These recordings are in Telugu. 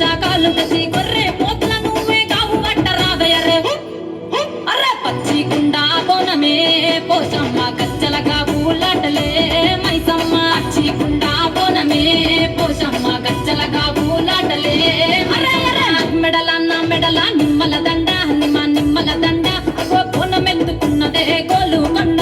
శాఖలు తెచ్చి గొర్రె పోతుల నువ్వే కావు పట్ట రావయ్యరే అరే పచ్చి కుండా బోనమే పోషమ్మ గజ్జల కాబూలాటలే మైసమ్మ పచ్చి కుండా బోనమే పోషమ్మ గజ్జల కాబూలాటలే అరే అరే మెడల నిమ్మల దండ నిమ్మల దండ అగో బోనమెత్తుకున్నదే గోలుకొండ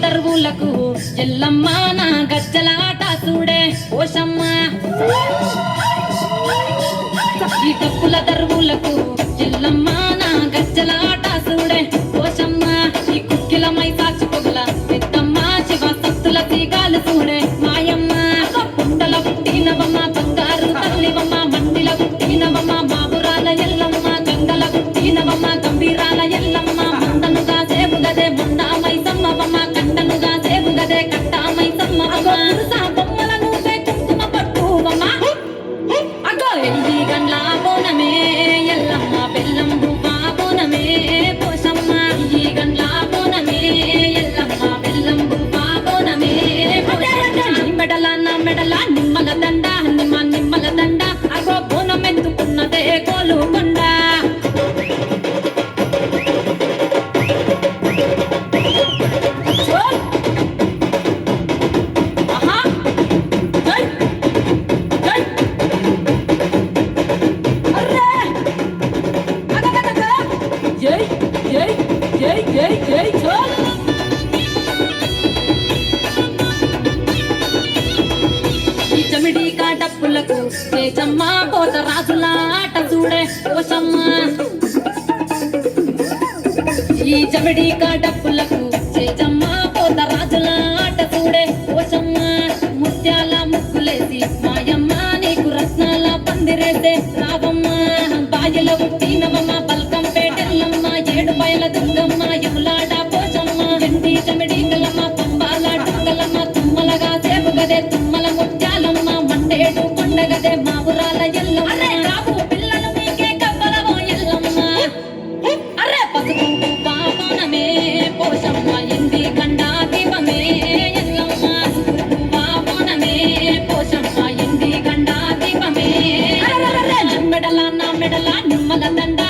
దరువులకు ఎల్లమ్మ నా గజ్జల ఆట చూడే పోషమ్మ ఈ డప్పుల దరువులకు ఎల్లమ్మ నా గజ్జల ఆట చూడే పోషమ్మ ఈ కుక్కిల మై సాచి పొగల పెద్దమ్మ శివ సత్తుల తీగాలు చూడే మాయమ్మ పుండల పుట్టినవమ్మ బంగారు తల్లివమ్మ మండిల పుట్టినవమ్మ మాబురాల ఎల్లమ్మ గంగల పుట్టినవమ్మ గంభీరాల ఎల్లమ్మ మందనుగా సేపుగదే మొండా మైసమ్మవమ్మ కండనుగా సేపుగదే కట్టామై సమ్మవమ్మ బొమ్మల నువ్వే కుంకుమ పట్టువమ్మ అగో ఎల్లి గండ్ల బోనమే ఎల్లమ్మ బెల్లం బువ్వ బోనమే పోషమ్మ ఈ గండ్ల బోనమే ఎల్లమ్మ బెల్లం బువ్వ బోనమే మెడల నిమ్మల దండ నిమ్మల దండ అగో బోనం ఎత్తుకున్నదే గోలుకొండ డప్పులకు చేచమ్మ పోత రాజుల ఆట చూడే పోషమ్మ ఈ జమిడిక డప్పులకు చేచమ్మ పోత రాజుల ఆట చూడే పోషమ్మ ముత్యాల ముక్కులేసి మాయమ్మ నీకు రత్నాల పందిరేసే రావమ్మ బాయల ఉట్టినవమ్మ బల్కం పేటెల్లమ్మ ఏడు బయల దుర్గమ్మ యములాడ పోషమ్మ ఎండి జమిడికలమ్మ పంబాల డుక్కలమ్మ తుమ్మలగా సేపుగదే తుమ్మల ముత్యాలమ్మ మండేడు కొండగదే మావురాల ఎల్లమ్మ అరే రాబు పిల్లలు మీకే కవ్వలవో ఎల్లమ్మ అరే పసుపు పావనమే పోషమ్మ ఎండి గండా దీపమే ఎల్లమ్మ పావనమే పోషమ్మ ఎండి గండా దీపమే మెడల నిమ్మల దండ